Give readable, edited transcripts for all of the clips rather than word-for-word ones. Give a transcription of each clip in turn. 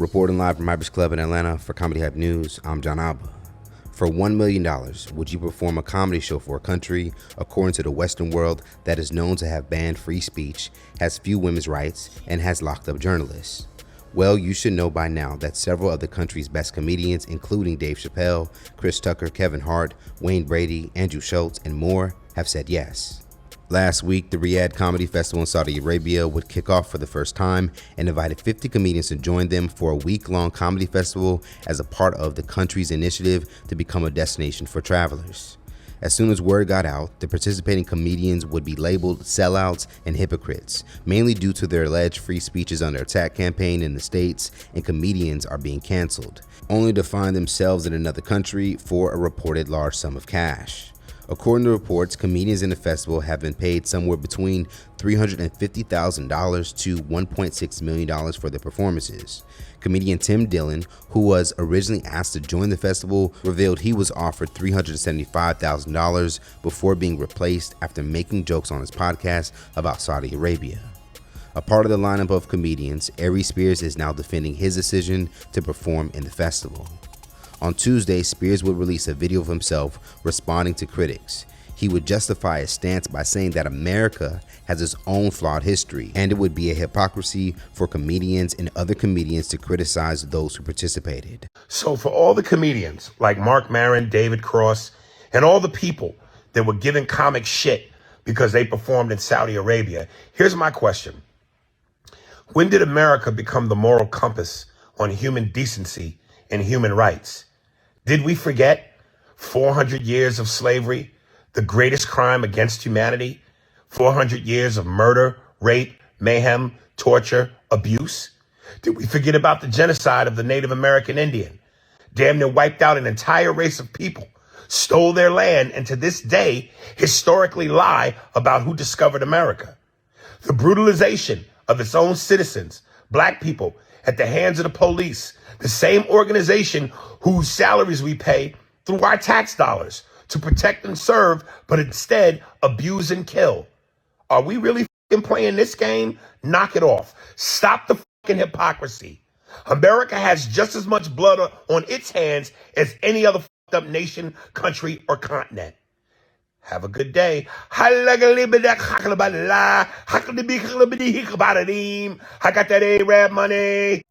Reporting live from Hyper's Club in Atlanta for Comedy Hype News, I'm John Alba. For $1 million, would you perform a comedy show for a country, according to the Western world, that is known to have banned free speech, has few women's rights, and has locked up journalists? Well, you should know by now that several of the country's best comedians, including Dave Chappelle, Chris Tucker, Kevin Hart, Wayne Brady, Andrew Schultz, and more, have said yes. Last week, the Riyadh Comedy Festival in Saudi Arabia would kick off for the first time and invited 50 comedians to join them for a week-long comedy festival as a part of the country's initiative to become a destination for travelers. As soon as word got out, the participating comedians would be labeled sellouts and hypocrites, mainly due to their alleged free speeches under attack campaign in the States, and comedians are being canceled, only to find themselves in another country for a reported large sum of cash. According to reports, comedians in the festival have been paid somewhere between $350,000 to $1.6 million for their performances. Comedian Tim Dillon, who was originally asked to join the festival, revealed he was offered $375,000 before being replaced after making jokes on his podcast about Saudi Arabia. A part of the lineup of comedians, Aries is now defending his decision to perform in the festival. On Tuesday, Spears would release a video of himself responding to critics. He would justify his stance by saying that America has its own flawed history, and it would be a hypocrisy for comedians and other comedians to criticize those who participated. So for all the comedians like Mark Maron, David Cross, and all the people that were giving comics shit because they performed in Saudi Arabia, here's my question. When did America become the moral compass on human decency and human rights? Did we forget 400 years of slavery, the greatest crime against humanity? 400 years of murder, rape, mayhem, torture, abuse? Did we forget about the genocide of the Native American Indian? Damn near wiped out an entire race of people, stole their land, and to this day, historically lie about who discovered America. The brutalization of its own citizens, black people, at the hands of the police, the same organization whose salaries we pay through our tax dollars to protect and serve, but instead abuse and kill. Are we really playing this game? Knock it off. Stop the hypocrisy. America has just as much blood on its hands as any other up nation, country, or continent. Have a good day. I got that Arab money.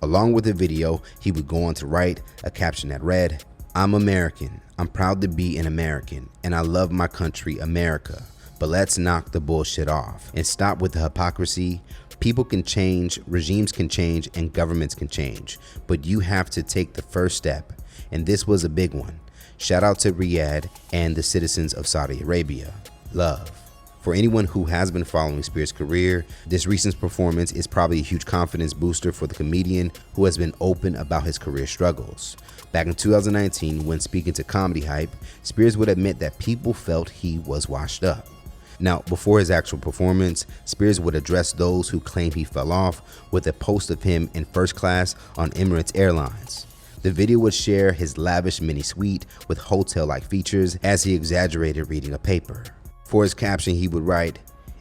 Along with the video, he would go on to write a caption that read, "I'm American. I'm proud to be an American, and I love my country, America. But let's knock the bullshit off and stop with the hypocrisy. People can change, regimes can change, and governments can change. But you have to take the first step." And this was a big one. Shout out to Riyadh and the citizens of Saudi Arabia. Love. For anyone who has been following Spears' career, this recent performance is probably a huge confidence booster for the comedian who has been open about his career struggles. Back in 2019, when speaking to Comedy Hype, Spears would admit that people felt he was washed up. Now, before his actual performance, Spears would address those who claim he fell off with a post of him in first class on Emirates Airlines. The video would share his lavish mini suite with hotel-like features as he exaggerated reading a paper. For his caption, he would write,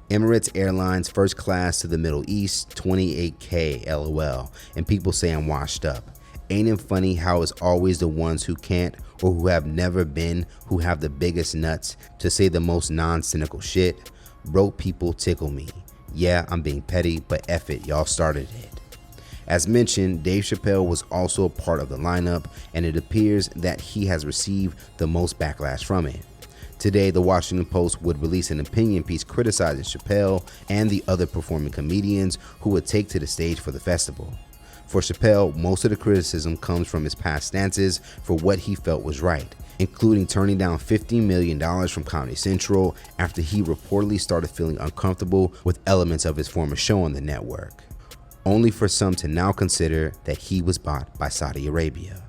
"Emirates Airlines first class to the Middle East, 28K LOL, and people say I'm washed up. Ain't it funny how it's always the ones who can't or who have never been who have the biggest nuts to say the most non-cynical shit? Broke people tickle me. Yeah, I'm being petty, but F it, y'all started it." As mentioned, Dave Chappelle was also a part of the lineup, and it appears that he has received the most backlash from it. Today, the Washington Post would release an opinion piece criticizing Chappelle and the other performing comedians who would take to the stage for the festival. For Chappelle, most of the criticism comes from his past stances for what he felt was right, including turning down $50 million from Comedy Central after he reportedly started feeling uncomfortable with elements of his former show on the network, only for some to now consider that he was bought by Saudi Arabia.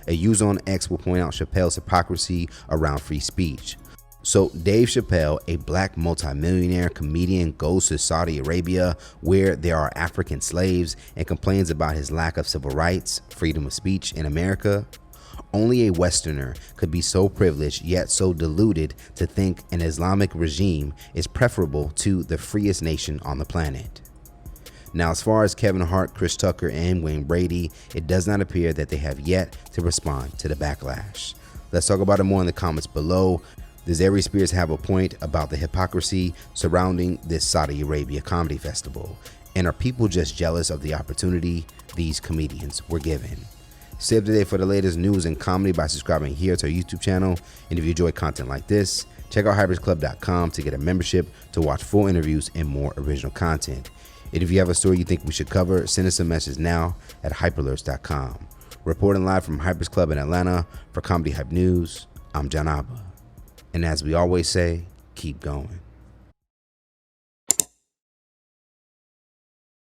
A user on X will point out Chappelle's hypocrisy around free speech. So Dave Chappelle, a black multimillionaire comedian, goes to Saudi Arabia where there are African slaves and complains about his lack of civil rights, freedom of speech in America. Only a Westerner could be so privileged yet so deluded to think an Islamic regime is preferable to the freest nation on the planet. Now, as far as Kevin Hart, Chris Tucker, and Wayne Brady, it does not appear that they have yet to respond to the backlash. Let's talk about it more in the comments below. Does Aries Spears have a point about the hypocrisy surrounding this Saudi Arabia comedy festival? And are people just jealous of the opportunity these comedians were given? Stay up to date for the latest news and comedy by subscribing here to our YouTube channel. And if you enjoy content like this, check out hypersclub.com to get a membership to watch full interviews and more original content. And if you have a story you think we should cover, send us a message now at hyperalerts.com. Reporting live from Hypers Club in Atlanta for Comedy Hype News, I'm John Abba. And as we always say, keep going.